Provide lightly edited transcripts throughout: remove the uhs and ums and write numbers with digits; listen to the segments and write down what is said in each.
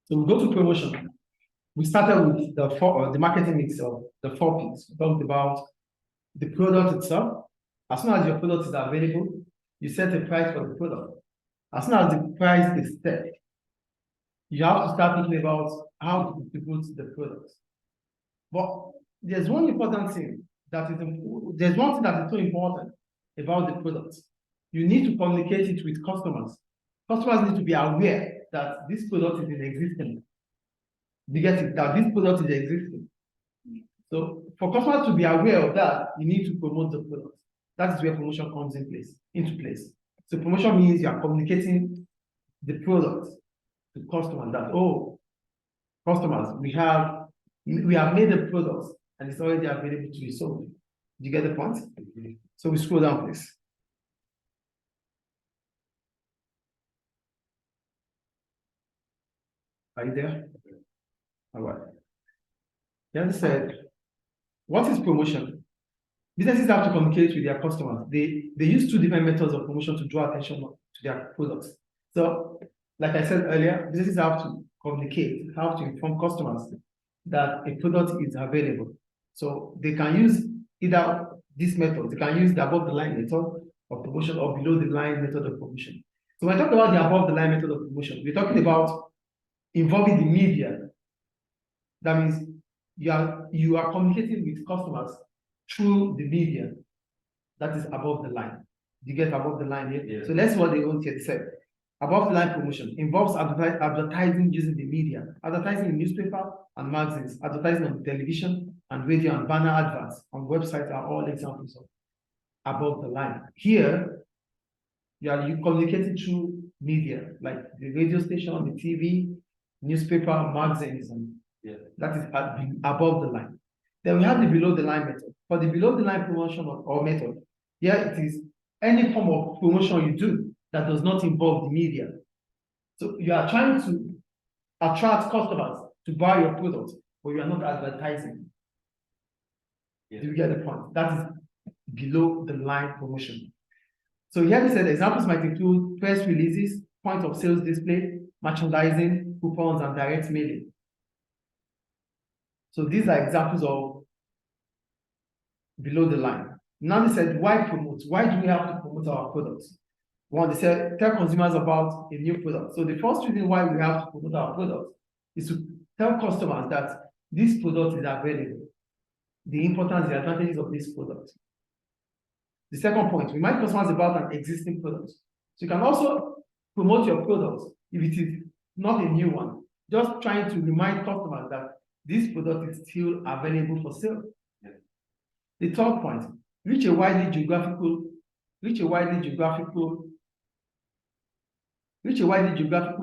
So we go to promotion. We started with the marketing mix of the 4 Ps. We talked about the product itself. As soon as your product is available, you set a price for the product. As soon as the price is set, you have to start thinking about how to distribute the product. But there's one important thing that is there's one thing that is so important about the product. You need to communicate it with customers. Customers need to be aware that this product is in existence. You get it, that this product is existing. So for customers to be aware of that, you need to promote the product. That is where promotion comes into place. So promotion means you are communicating the product to customers that, oh, customers, we have made the product and it's already available to be sold. Do you get the point? So we scroll down, please. Are you there? All right. Then said, what is promotion? Businesses have to communicate with their customers. They use 2 different methods of promotion to draw attention to their products. So, like I said earlier, businesses have to communicate, have to inform customers that a product is available. So they can use either this method. They can use the above the line method of promotion or below the line method of promotion. So when I talk about the above the line method of promotion, we're talking about involving the media. That means you are communicating with customers through the media. That is above the line. You get above the line here? Yeah. So that's what they want here. They said above the line promotion involves advertising using the media, advertising in newspaper and magazines, advertising on television and radio and banner adverts on websites are all examples of above the line. Here, you communicating through media, like the radio station, the TV, newspaper, magazines, and that is above the line. Then we have the below the line method. For the below the line promotion or method, here it is any form of promotion you do that does not involve the media. So you are trying to attract customers to buy your product, but you are not advertising. Yeah. Do you get the point? That is below the line promotion. So here we said examples might include press releases, point of sales display, merchandising, coupons, and direct mailing. So these are examples of below the line. Now they said, why promote? Why do we have to promote our products? One, they said, tell consumers about a new product. So the first reason why we have to promote our products is to tell customers that this product is available, the importance, the advantages of this product. The second point, remind customers about an existing product. So you can also promote your product if it is not a new one, just trying to remind customers that this product is still available for sale. Yeah. The third point, reach a widely geographical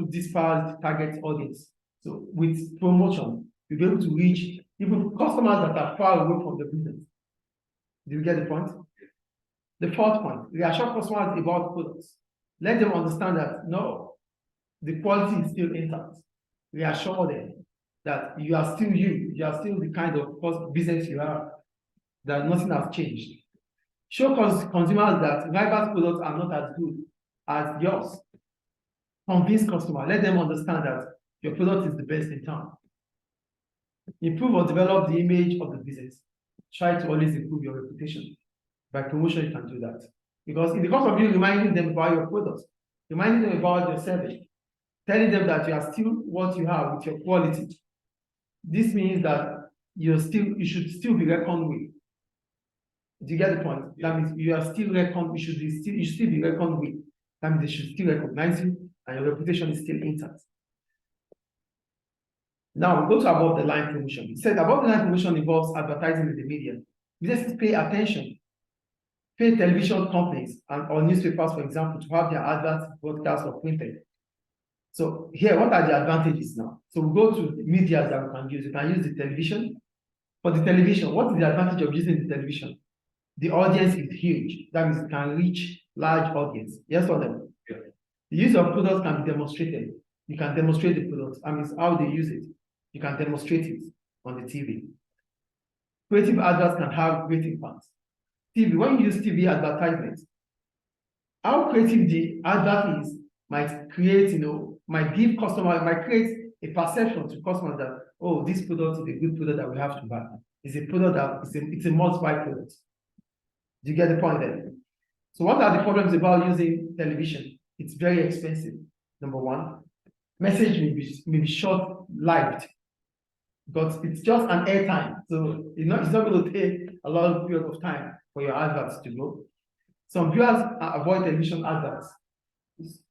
dispersed target audience. So with promotion, you'll be able to reach even customers that are far away from the business. Do you get the point? The fourth point, reassure customers about products. Let them understand that no, the quality is still intact. Reassure them that you are still you are still the kind of business you are, that nothing has changed. Show consumers that rivals' products are not as good as yours. Convince customers, let them understand that your product is the best in town. Improve or develop the image of the business. Try to always improve your reputation. By promotion, you can do that. Because in the course of you reminding them about your products, reminding them about your service, telling them that you are still what you have with your quality, this means that you should still be reckoned with. Do you get the point? Yeah. That means you are still reckoned, you should still be reckoned with. That means they should still recognize you and your reputation is still intact. Now we go to above the line promotion. It said above the line promotion involves advertising in the media. Businesses pay attention, pay television companies or newspapers, for example, to have their adverts broadcast or printed. So here, what are the advantages now? So we go to the media that we can use. You can use the television. For the television, what is the advantage of using the television? The audience is huge. That means it can reach large audience. Yes or no? Yeah. The use of products can be demonstrated. You can demonstrate the products. That means how they use it. You can demonstrate it on the TV. Creative adverts can have great impact. TV, when you use TV advertisements, how creative the advert is might create, might give customers, might create a perception to customers that, oh, this product is a good product that we have to buy. It's a product that it's a must-buy product. Do you get the point there? So what are the problems about using television? It's very expensive, number one. Message may be short-lived because it's just an airtime. So it's not going to take a long period of time for your adverts to go. Some viewers avoid television adverts.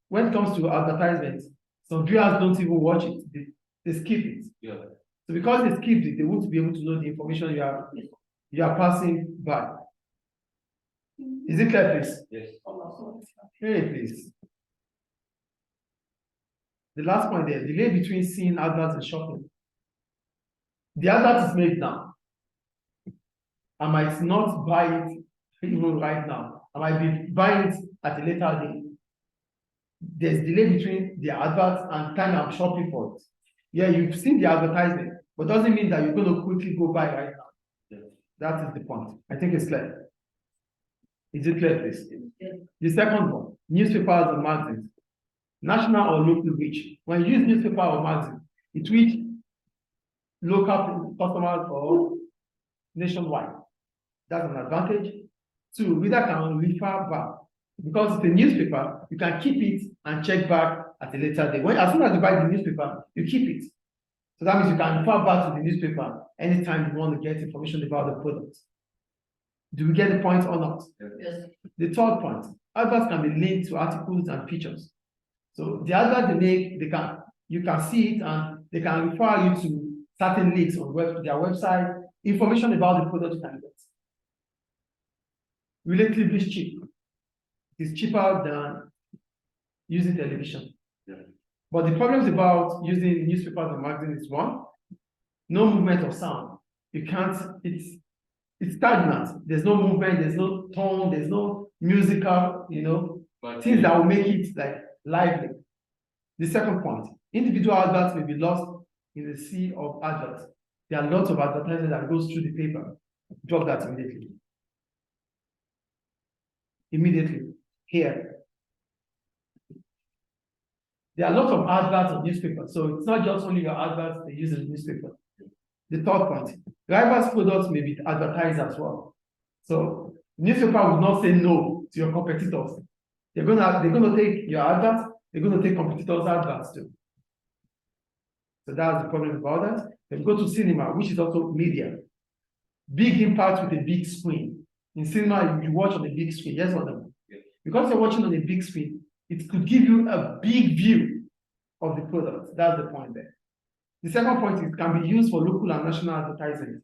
When it comes to advertisements, some viewers don't even watch it. They skip it. Yeah. So because they skipped it, they won't be able to know the information you are passing by. Is it clear, please? Yes. Hey, please. The last point there, delay between seeing adverts and shopping. The advert is made now. I might not buy it even right now. I might be buying it at a later date. There's delay between the advert and time I'm shopping for it. Yeah, you've seen the advertisement, but doesn't mean that you're going to quickly go buy right now. Yes. That is the point. I think it's clear. Is it clear, please? Yes. The second one, newspapers and magazines. National or local reach. When you use newspaper or magazine, it reach local customers or nationwide. That's an advantage. Two, reader can refer back. Because it's a newspaper, you can keep it and check back at a later date. As soon as you buy the newspaper, you keep it. So that means you can refer back to the newspaper anytime you want to get information about the product. Do we get the point or not? Yes. The third point, adverts can be linked to articles and pictures. So the advert they make, you can see it and they can refer you to certain links on their website, information about the product you can get. Relatively cheap. It's cheaper than using television. Yeah. But the problems about using newspapers and magazines is one, no movement of sound. You can't, it's stagnant. There's no movement, there's no tone, there's no musical, things that will make it like lively. The second point, individual adverts may be lost in the sea of adverts. There are lots of advertising that goes through the paper. Drop that immediately. Immediately. Here. There are lots of adverts on newspapers. So it's not just only your adverts they use in the newspaper. The third point, rivals products may be advertised as well. So newspaper will not say no to your competitors. They're gonna take your adverts, they're gonna take competitors' adverts too. So that's the problem about that. Then go to cinema, which is also media. Big impact with a big screen. In cinema, you watch on a big screen, yes or no? Yes. Because you're watching on a big screen, it could give you a big view of the product. That's the point there. The second point is it can be used for local and national advertising.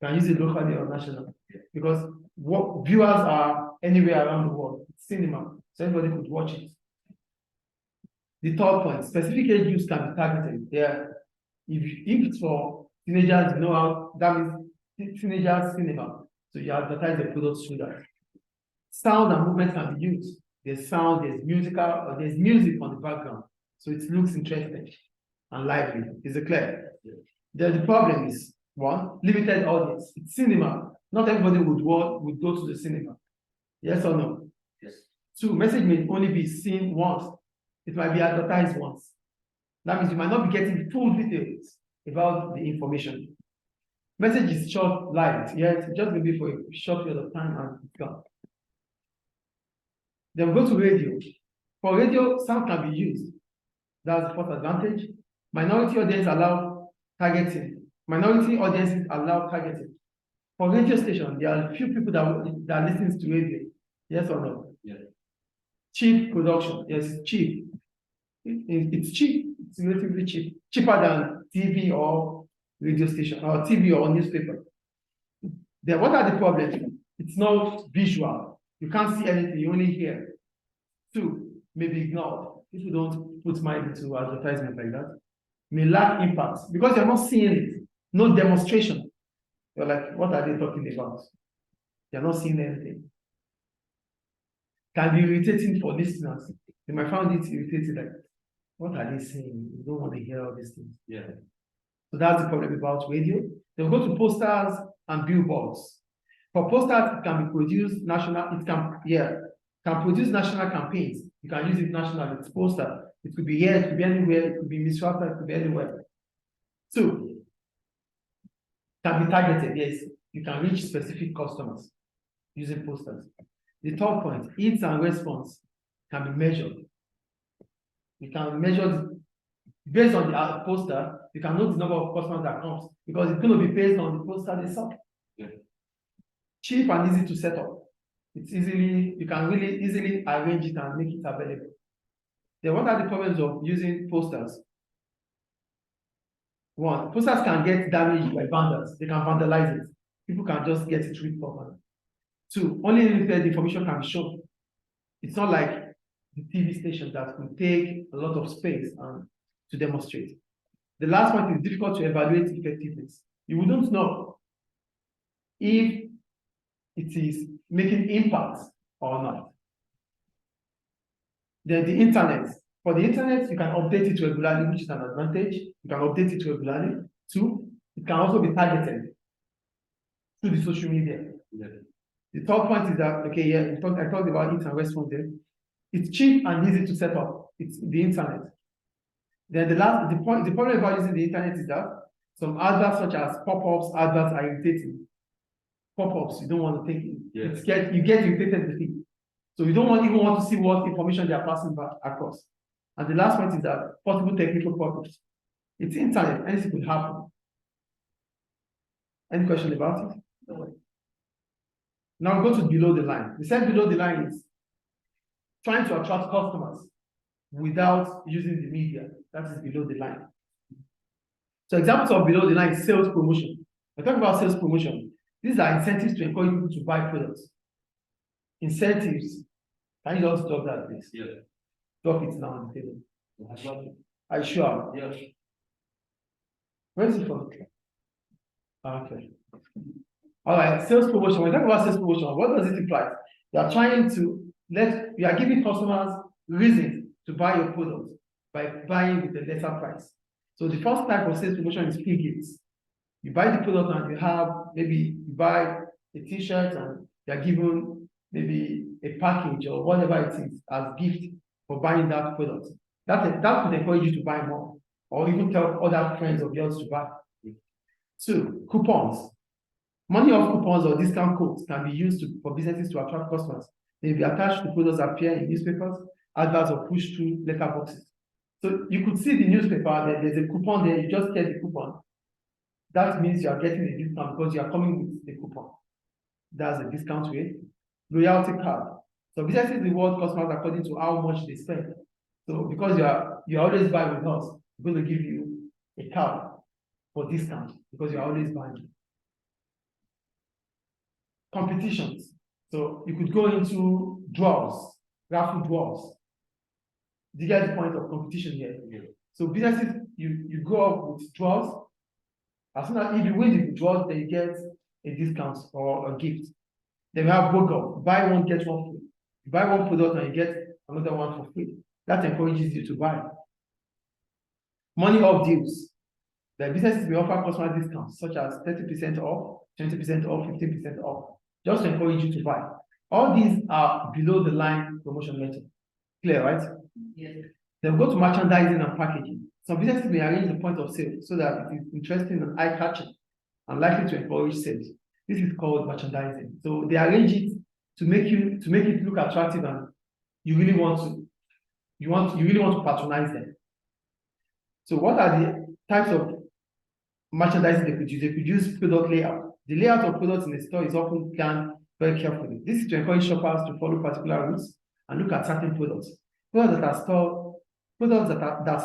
You can use it locally or national. Because viewers are anywhere around the world. It's cinema, so everybody could watch it. The third point, specific age use can be targeted. If it's for teenagers, you know how that means teenagers cinema. So you advertise the products through that. Sound and movement can be used. There's sound, there's musical, or there's music on the background. So it looks interesting and lively. Is it clear? Yeah. The problem is, one, limited audience. It's cinema. Not everybody would go to the cinema. Yes or no? Yes. Two, message may only be seen once. It might be advertised once. That means you might not be getting full details about the information. Message is short-lived. Yeah, it's just going to be for a short period of time and it's gone. Then we go to radio. For radio, sound can be used. That's the first advantage. Minority audience allow targeting. Minority audiences allow targeting. For radio station, there are a few people that listen to radio. Yes or no? Yes. Cheap production. Yes, cheap. It's cheap. It's relatively cheap. Cheaper than TV or radio station or TV or newspaper. Then what are the problems? It's not visual. You can't see anything, you only hear. Two, may be ignored. If you don't put mind into advertisement like that, may lack impact because you're not seeing it. No demonstration. You're like, what are they talking about? You're not seeing anything. Can be irritating for listeners. They might find it irritating, like, what are they saying? You don't want to hear all these things. Yeah. So that's the problem about radio. Then we'll go to posters and billboards. For posters, it can be produced national, can produce national campaigns. You can use it nationally. It's poster. It could be here, it could be anywhere, it could be Miss Rafter, it could be anywhere. Two, can be targeted. Yes, you can reach specific customers using posters. The third point, hits and response can be measured. You can measure based on the poster, you can know the number of customers that comes because it's going to be based on the poster they sell. Yeah. Cheap and easy to set up. It's easily, you can really easily arrange it and make it available. Then what are the problems of using posters? One, posters can get damaged by vandals. They can vandalize it. People can just get it ripped off. Two, only limited information can be shown. It's not like the TV station that will take a lot of space to demonstrate. The last one is difficult to evaluate effectiveness. You wouldn't know if it is making impact or not. Then the internet. For the internet, you can update it regularly, which is an advantage. You can update it regularly. Two, it can also be targeted through the social media. Yeah. The third point is that, okay, yeah, I talked about hit and response there. It's cheap and easy to set up. It's the internet. Then the problem about using the internet is that some adverts such as pop-ups adverts are irritating. Pop-ups, you don't want to take it. Yeah. You get irritated with it. So you don't even want to see what information they are passing back across. And the last point is that possible technical problems. It's internet, anything could happen. Any question about it? No. Now go to below the line. We said below the line is trying to attract customers without using the media. That is below the line. So examples of below the line is sales promotion. We're talking about sales promotion. These are incentives to encourage people to buy products. Incentives. Can you just drop that, please? Yeah. Drop it now on the table. Are you sure? Yes. Where is it from? Okay. All right, sales promotion. When we talk about sales promotion, what does it imply? You are trying to you are giving customers reason to buy your product by buying with a lesser price. So the first type of sales promotion is free gifts. You buy the product and you have, maybe you buy a t-shirt and you're given maybe a package or whatever it is as gift for buying that product. That would encourage you to buy more or even tell other friends of yours to buy. Two, coupons. Money off coupons or discount codes can be used for businesses to attract customers. They may be attached to products that appear in newspapers, adverts, or pushed through letter boxes. So you could see the newspaper, there's a coupon there, you just get the coupon. That means you are getting a discount because you are coming with the coupon. That's a discount rate. Loyalty card. So businesses reward customers according to how much they spend. So because you always buy with us, we're going to give you a card for discount because you're always buying. Competitions. So you could go into draws, raffle draws. Do you get the point of competition here? Yeah. So businesses, you go up with draws. As soon as if you win the draws, then you get a discount or a gift. Then we have BOGO, buy one, get one free. You buy one product and you get another one for free. That encourages you to buy. Money off deals. The businesses will offer customer discounts such as 30% off, 20% off, 15% off, just to encourage you to buy. All these are below the line promotion method. Clear, right? Yes. Then go to merchandising and packaging. Some businesses may arrange the point of sale so that it is interesting and eye-catching and likely to encourage sales. This is called merchandising. So they arrange it to make it look attractive, and you really want to patronize them. So what are the types of merchandising they could use? They could use product layout. The layout of products in the store is often planned very carefully. This is to encourage shoppers to follow particular routes and look at certain products. Products that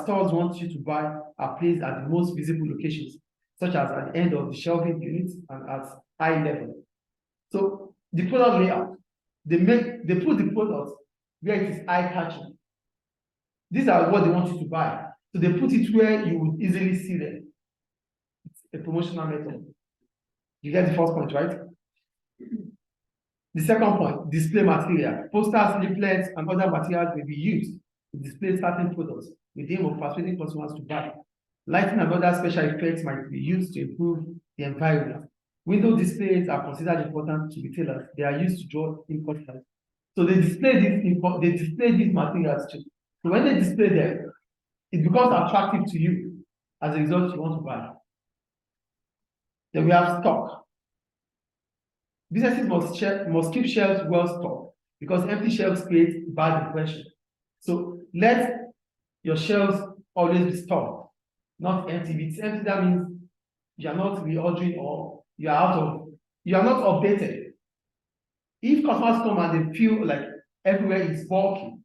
stores want you to buy are placed at the most visible locations, such as at the end of the shelving units and at eye level. So the product layout, they put the product where it is eye-catching. These are what they want you to buy. So they put it where you would easily see them. It's a promotional method. You get the first point, right? The second point, display material. Posters, leaflets, and other materials may be used to display certain products with the aim of persuading consumers to buy. Lighting and other special effects might be used to improve the environment. Window displays are considered important to retailers. They are used to draw in customers. So they display these materials too. So when they display them, it becomes attractive to you. As a result, you want to buy. Then we have stock. Businesses must keep shelves well stocked because empty shelves create bad impression. So let your shelves always be stocked, not empty. If it's empty, that means you are not reordering or you are not updated. If customers come and they feel like everywhere is bulky,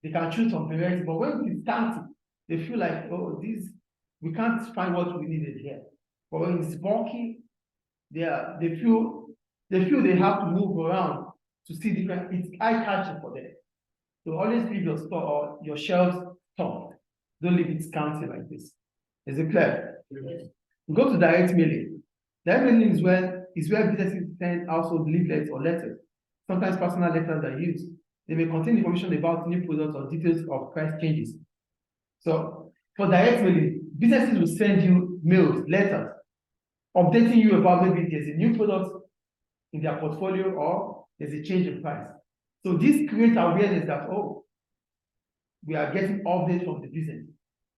they can choose some variety. But when it's empty, they feel like, oh, we can't find what we needed here. But when it's bulky, they feel they have to move around to see different. It's eye-catching for them. So always leave your store or your shelves stocked. Don't leave it scanty like this. Is it clear? Yes. We go to direct mailing. Direct mailing is where businesses send household leaflets or letters. Sometimes personal letters are used. They may contain information about new products or details of price changes. So for direct mailing, businesses will send you mails, letters, updating you about maybe there's a new product in their portfolio or there's a change in price. So this creates awareness that, oh, we are getting updates from the business.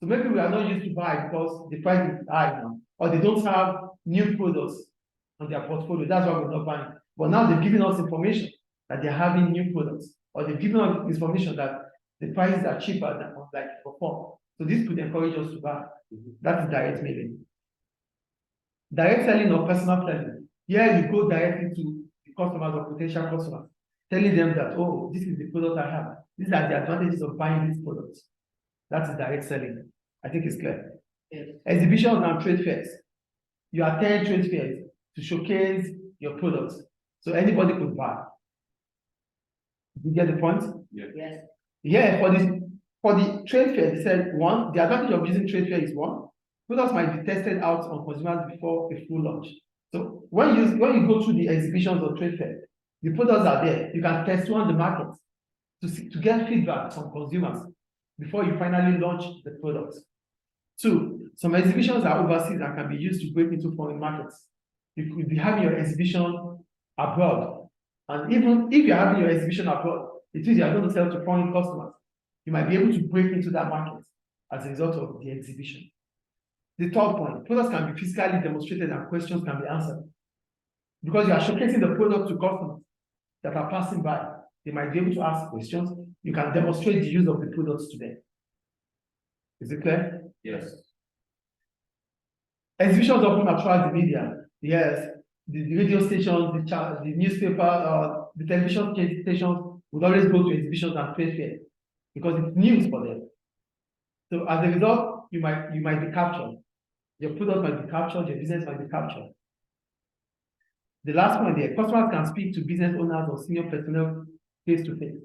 So maybe we are not used to buy because the price is high now, or they don't have new products on their portfolio. That's why we're not buying. But now they've given us information that they're having new products, or they've given us information that the prices are cheaper than like before. So this could encourage us to buy. That is direct mailing. Direct selling or personal selling. Here you go directly to the customers or potential customers, telling them that, oh, this is the product I have. These are the advantages of buying these products. That is direct selling. I think it's clear. Yes. Exhibitions and trade fairs. You attend trade fairs to showcase your products. So anybody could buy. You get the point? Yes. Yeah, for the trade fair, they said one, the advantage of using trade fair is one, products might be tested out on consumers before a full launch. So when you go to the exhibitions or trade fair, the products are there. You can test on the market to get feedback from consumers before you finally launch the products. Two, some exhibitions are overseas and can be used to break into foreign markets. You could be having your exhibition abroad. And even if you're having your exhibition abroad, it means you're going to sell to foreign customers. You might be able to break into that market as a result of the exhibition. The third point, products can be physically demonstrated and questions can be answered. Because you are showcasing the product to customers that are passing by, they might be able to ask questions. You can demonstrate the use of the products to them. Is it clear? Yes. Exhibitions often attract the media. Yes, the radio stations, the newspaper, the television stations would always go to exhibitions and trade fairs because it's news for them. So as a result, you might be captured. Your product might be captured, your business might be captured. The last point there, customers can speak to business owners or senior personnel face to face.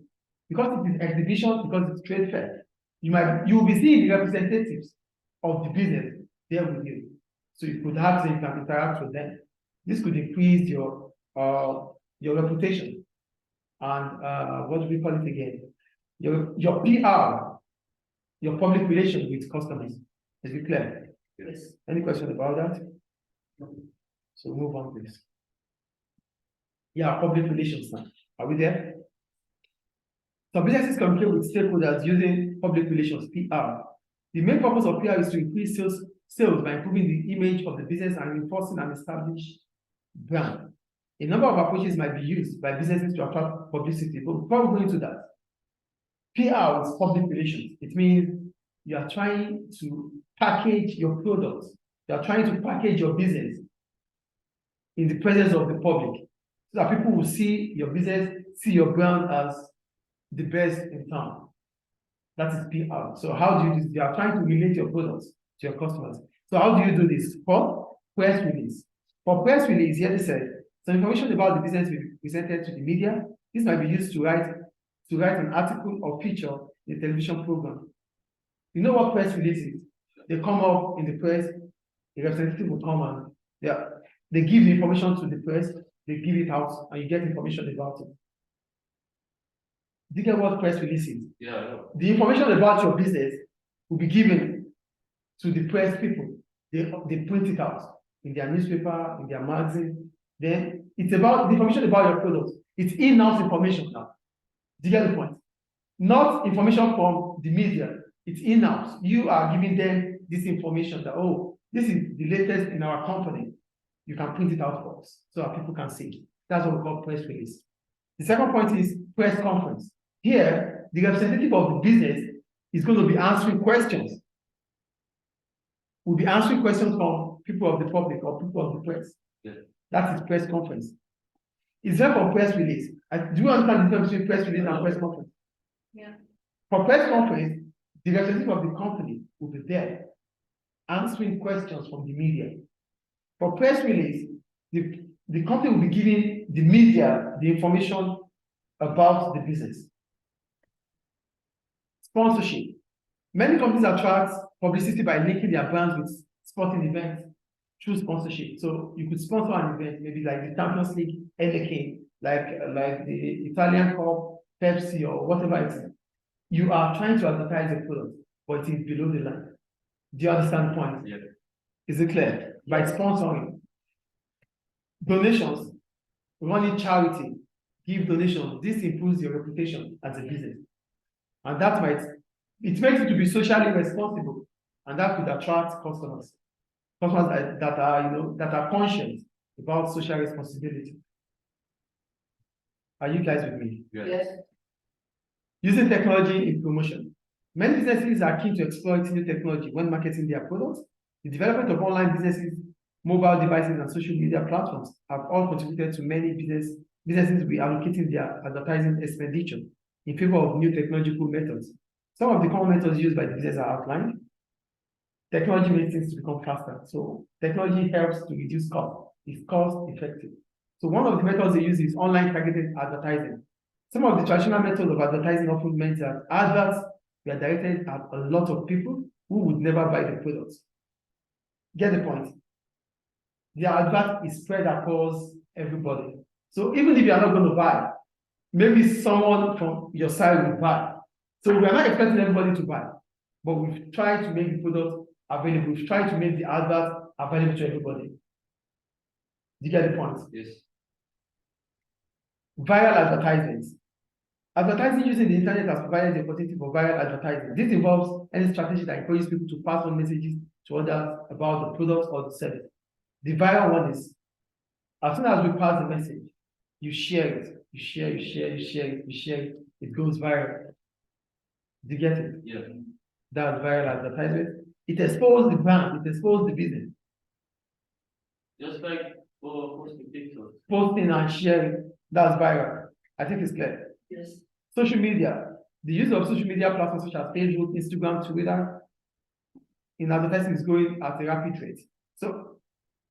Because it is exhibition, because it's trade fair, you will be seeing the representatives of the business there with you. So you could have you can interact with them. This could increase your reputation and what do we call it again? Your PR, your public relations with customers. Is it clear? Yes. Any question about that? No. So move on, please. Yeah, public relations now. Are we there? So businesses communicate with stakeholders using public relations, PR. The main purpose of PR is to increase sales by improving the image of the business and reinforcing an established brand. A number of approaches might be used by businesses to attract publicity, but before we go into that, PR is public relations. It means you are trying to package your products. You are trying to package your business in the presence of the public so that people will see your business, see your brand as the best in town. That is PR. So how do you do this? You are trying to relate your products to your customers. So how do you do this? For press release. For press release, here they said, some information about the business will be presented to the media. This might be used to write an article or feature in a television program. You know what press release is? They come up in the press, the representative will come and they give the information to the press, they give it out, and you get information about it. Do you get what press release is? Yeah. The information about your business will be given to the press people. They print it out in their newspaper, in their magazine. Then it's about the information about your products. It's in-house information now. Do you get the point? Not information from the media. It's in-house. You are giving them this information that, oh, this is the latest in our company. You can print it out for us so that people can see it. That's what we call press release. The second point is press conference. Here, the representative of the business is going to be answering questions. We'll be answering questions from people of the public or people of the press. Yeah. That is press conference. It's there for press release. Do you understand the difference between press release and press conference? Yeah. For press conference, the representative of the company will be there answering questions from the media. For press release, the company will be giving the media the information about the business. Sponsorship. Many companies attract publicity by linking their brands with sporting events through sponsorship. So you could sponsor an event, maybe like the Champions League, Heineken, like the Italian Cup, Pepsi, or whatever it is. You are trying to advertise a product, but it is below the line. Do you understand the point? Yeah. Is it clear? By sponsoring. Donations, running charity, give donations. This improves your reputation as a business. And that it makes you to be socially responsible. And that could attract customers. Customers that are conscious about social responsibility. Are you guys with me? Yes. Using technology in promotion. Many businesses are keen to exploit new technology when marketing their products. The development of online businesses, mobile devices, and social media platforms have all contributed to many businesses reallocating their advertising expenditure in favor of new technological methods. Some of the common methods used by the business are outlined. Technology makes things to become faster. So technology helps to reduce cost. It's cost effective. So one of the methods they use is online targeted advertising. Some of the traditional methods of advertising often meant that adverts were directed at a lot of people who would never buy the products. Get the point? The advert is spread across everybody. So even if you are not going to buy, maybe someone from your side will buy. So we are not expecting everybody to buy, but we've tried to make the product available. We've tried to make the advert available to everybody. Do you get the point? Yes. Viral advertisements. Advertising using the internet has provided the opportunity for viral advertising. This involves any strategy that encourages people to pass on messages to others about the product or the service. The viral one is, as soon as we pass the message, you share it, you share it, it goes viral. Do you get it? Yeah. That's viral advertisement. It exposes the brand, it exposes the business. Just like posting pictures. Posting and sharing, that's viral. I think it's clear. Yes. Social media. The use of social media platforms such as Facebook, Instagram, Twitter in advertising is growing at a rapid rate. So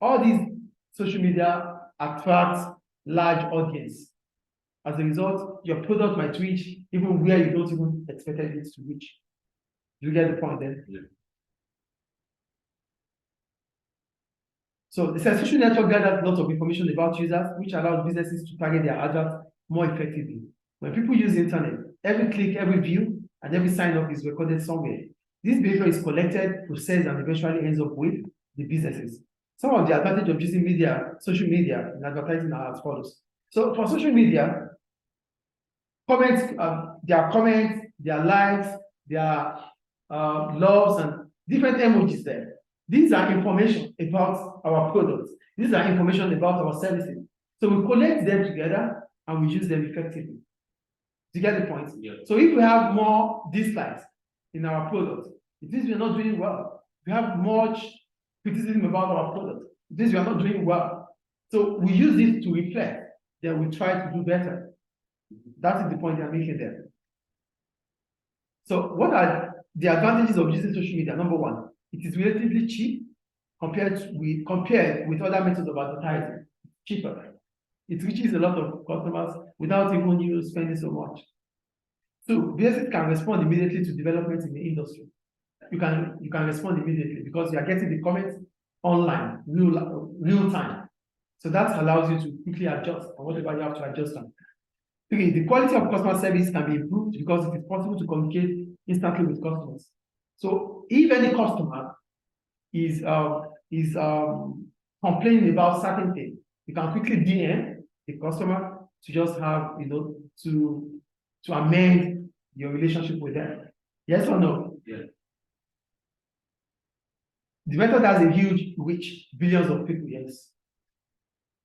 all these social media attract large audience. As a result, your product might reach even where you don't even expect it to reach. Do you get the point then? Yeah. So the social network gathers lots of information about users, which allows businesses to target their adverts more effectively. When people use the internet, every click, every view, and every sign up is recorded somewhere. This behavior is collected, processed, and eventually ends up with the businesses. Some of the advantages of using social media in advertising are as follows. So for social media, comments, their likes, their loves, and different emojis there. These are information about our products. These are information about our services. So we collect them together and we use them effectively. Do you get the point? Yeah. So if we have more dislikes in our product, it means we're not doing well. We have much criticism about our product, it means we are not doing well. So we use this to reflect that we try to do better. That is the point I'm making there. So what are the advantages of using social media? Number one, it is relatively cheap compared with other methods of advertising. Cheaper. It reaches a lot of customers without even you spending so much. So businesses can respond immediately to developments in the industry. You can respond immediately because you are getting the comments online, real time. So that allows you to quickly adjust on whatever you have to adjust on. Okay, the quality of customer service can be improved because it is possible to communicate instantly with customers. So if any customer is complaining about certain things, you can quickly DM the customer to just have, to to amend your relationship with them. Yes or no? Yeah. The method has a huge reach, billions of people, yes.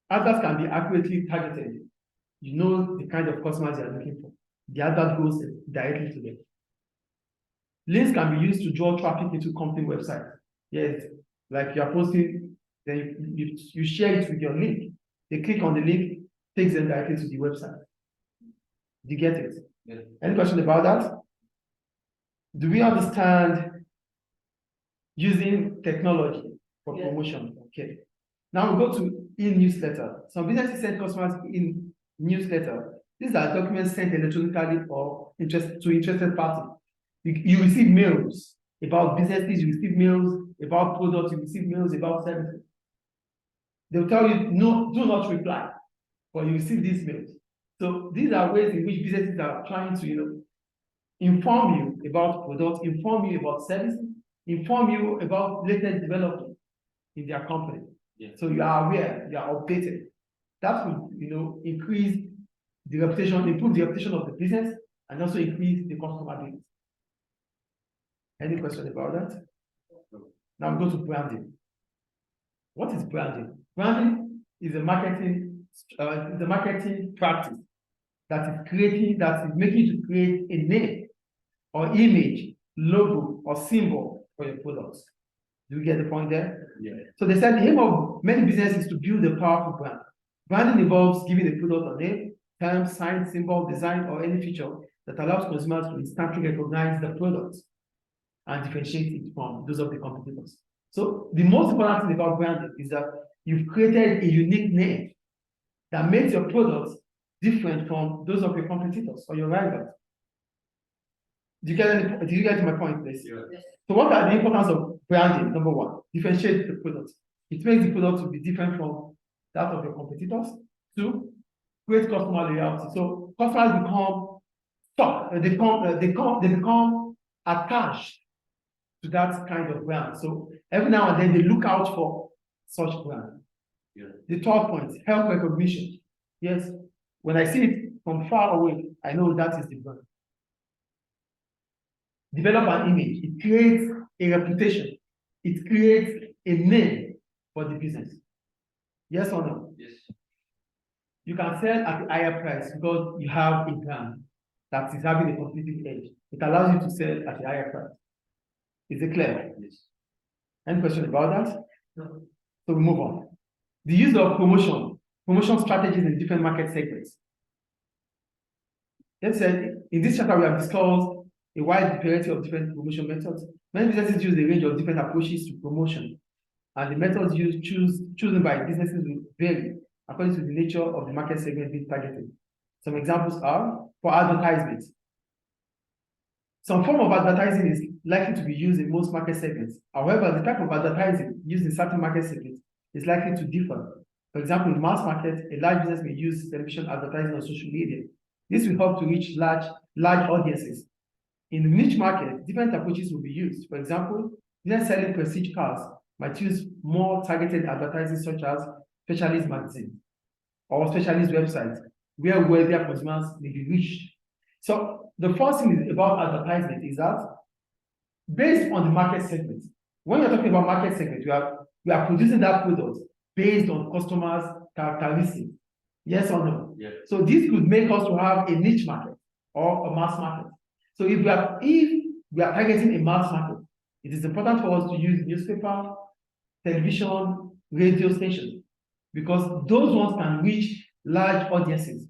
Adverts can be accurately targeted. You know the kind of customers you are looking for. The advert goes directly to them. Links can be used to draw traffic into company websites. Yes, like you are posting, then you share it with your link. They click on the link, takes them directly to the website. Do you get it? Yeah. Any question about that? Do we understand using technology for promotion? Okay. Now we go to e-newsletter. Some businesses send customers in newsletter. These are documents sent electronically or to interested parties. You receive mails about businesses, you receive mails about products, you receive mails about services. They'll tell you, no, do not reply, but you receive these mails. So these are ways in which businesses are trying to, inform you about products, inform you about services, inform you about latest development in their company. Yeah. So you are aware, you are updated. That will, increase the reputation, improve the reputation of the business, and also increase the customer base. Any question about that? Now we go to branding. What is branding? Branding is a marketing practice that is making you to create a name or image, logo, or symbol for your products. Do you get the point there? Yeah. So they said the aim of many businesses is to build a powerful brand. Branding involves giving a product a name, term, sign, symbol, design, or any feature that allows consumers to instantly recognize the product and differentiate it from those of the competitors. So the most important thing about branding is that you've created a unique name that makes your products different from those of your competitors or your rivals. Do you get my point, please? Yes. So what are the importance of branding? Number one, differentiate the product. It makes the product to be different from that of your competitors. Two, create customer loyalty. So customers become stuck. They become attached to that kind of brand. So every now and then they look out for such brand. Yeah. The third point, health recognition. Yes, when I see it from far away, I know that is the brand. Develop an image. It creates a reputation. It creates a name for the business. Yes or no? Yes. You can sell at a higher price because you have a brand that is having a competitive edge. It allows you to sell at a higher price. Is it clear? Yes. Any question about that? No. So we move on. The use of promotion strategies in different market segments. Let's say in this chapter we have discussed a wide variety of different promotion methods. Many businesses use a range of different approaches to promotion, and the methods chosen by businesses will vary according to the nature of the market segment being targeted. Some examples are for advertisements. Some form of advertising is likely to be used in most market segments. However, the type of advertising used in certain market segments is likely to differ. For example, in mass market, a large business may use television advertising on social media. This will help to reach large audiences. In the niche market, different approaches will be used. For example, business selling prestige cars might use more targeted advertising such as specialist magazines or specialist websites where wealthier consumers may be reached. So the first thing about advertisement is that based on the market segment, when you're talking about market segment, we are producing that product based on customers' characteristics. Yes or no? Yes. So this could make us to have a niche market or a mass market. So if we are targeting a mass market, it is important for us to use newspaper, television, radio stations, because those ones can reach large audiences.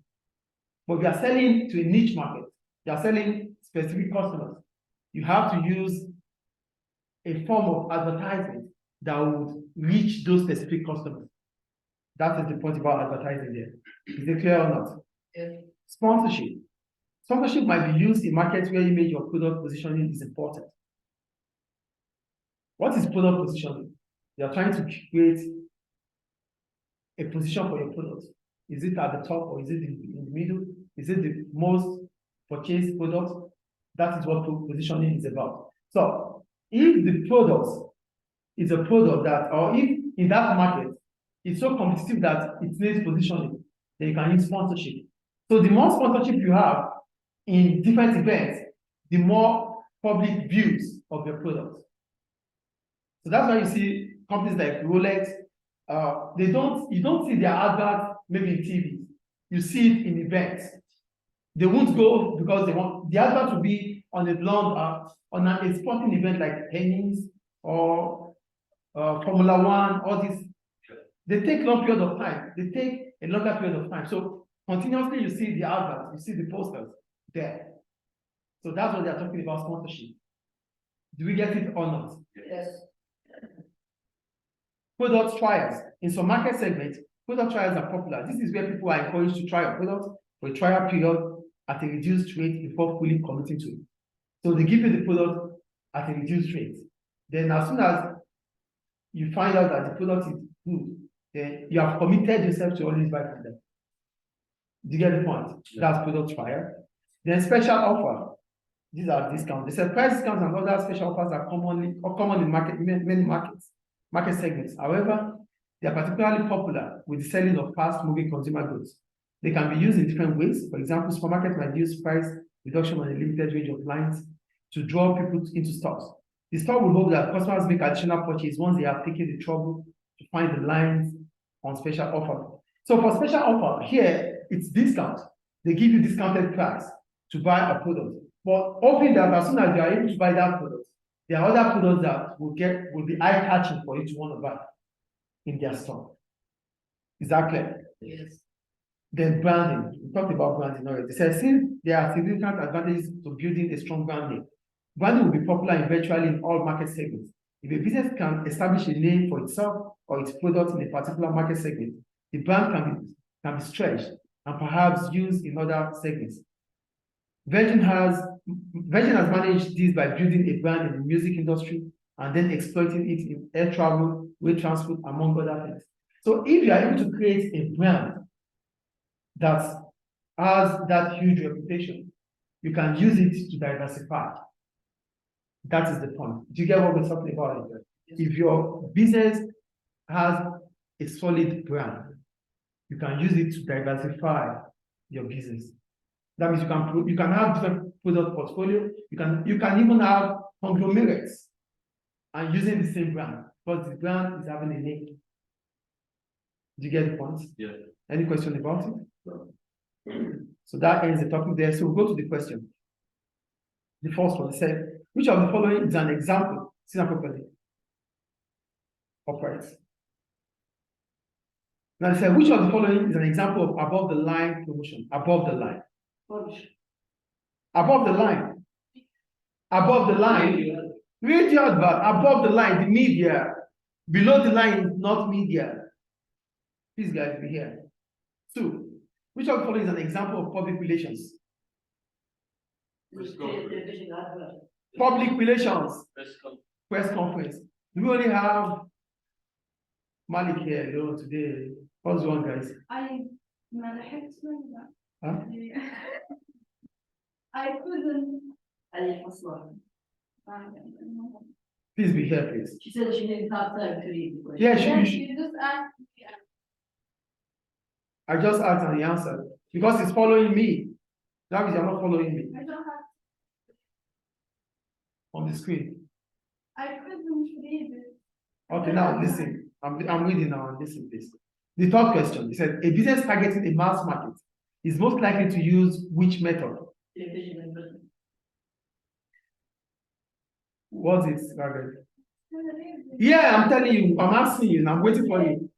But we are selling to a niche market. You are selling specific customers. You have to use a form of advertisement that would reach those specific customers. That is the point about advertising there. Is it clear or not? Yes. Sponsorship. Sponsorship might be used in markets where image or product positioning is important. What is product positioning? You are trying to create a position for your product. Is it at the top or is it in the middle? Is it the most purchased product? That is what positioning is about. So if the product is a product that, or if in that market, it's so competitive that it needs positioning, then you can use sponsorship. So the more sponsorship you have, in different events, the more public views of your product. So that's why you see companies like Rolex, you don't see their adverts maybe in TV. You see it in events. They won't go because they want the advert to be on on a sporting event like tennis or Formula One, all this. They take long period of time. They take a longer period of time. So continuously you see the adverts, you see the posters there. So that's what they're talking about sponsorship. Do we get it or not? Yes. Product trials. In some market segments, product trials are popular. This is where people are encouraged to try a product for a trial period at a reduced rate before fully committing to it. So they give you the product at a reduced rate. Then as soon as you find out that the product is good, then you have committed yourself to always buy from them. Do you get the point? Yeah. That's product trial. Then special offer. These are discounts. They say price discounts and other special offers are common in many market segments. However, they are particularly popular with the selling of fast-moving consumer goods. They can be used in different ways. For example, supermarkets might use price reduction on a limited range of lines to draw people into stores. The store will hope that customers make additional purchase once they have taken the trouble to find the lines on special offer. So for special offer, here it's discount. They give you discounted price to buy a product. But hoping that as soon as you are able to buy that product, there are other products that will be eye-catching for you to want to buy in their store. Is that clear? Yes. Then branding. We talked about branding already. They said since there are significant advantages to building a strong brand name, branding will be popular in virtually in all market segments. If a business can establish a name for itself or its product in a particular market segment, the brand can be stretched and perhaps used in other segments. Virgin has managed this by building a brand in the music industry and then exploiting it in air travel, rail transport, among other things. So if you are able to create a brand that has that huge reputation, you can use it to diversify. That is the point. Do you get what we're talking about? Yes. If your business has a solid brand, you can use it to diversify your business. That means you can have different product portfolio. You can even have conglomerates and using the same brand because the brand is having a name. Do you get the point? Yeah. Any question about it? No. So that ends the topic there. So we'll go to the question. The first one said, which of the following is an example? See that properly. Operates. Now they said, which of the following is an example of above the line promotion? Above the line. Above the line. Above the line. Radio advert. Above the line, the media. Below the line, not media. Please guys be here. 2. Which of the following is an example of public relations? Public relations. Press conference. Do we only have Malik here today? What's the one, guys? Huh? I couldn't. Please be here, please. She said she didn't have time to read the question. Yeah, she just asked me. I just asked and he answered. Because he's following me. That means you're not following me. I don't have on the screen. I couldn't read it. Okay, now listen. I'm reading now. Listen, please. The third question. It said, a business targeting a mass market is most likely to use which method? What's it, Ragged? Yeah, I'm telling you. I'm asking you. And I'm waiting for you.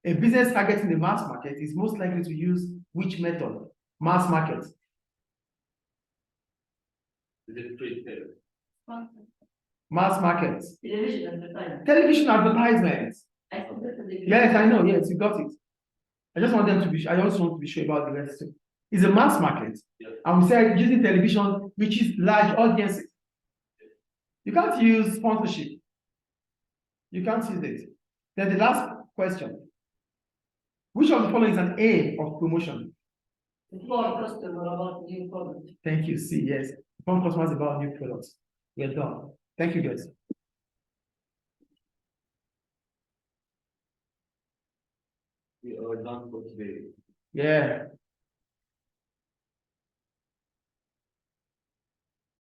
A business targeting the mass market is most likely to use which method? Mass market. Is it trade fair? Mass market. Television advertisement. Television advertisements. Yes, I know. Yes, you got it. I just want them to be. I also want to be sure about the rest too. It's a mass market, and we said using television, which is large audiences. You can't use sponsorship. You can't use it. Then the last question: which of the following is an aim of promotion? Inform customer about new product. Thank you. See, yes, inform customers about new products. Well done. Thank you, guys. We are done for today. Yeah.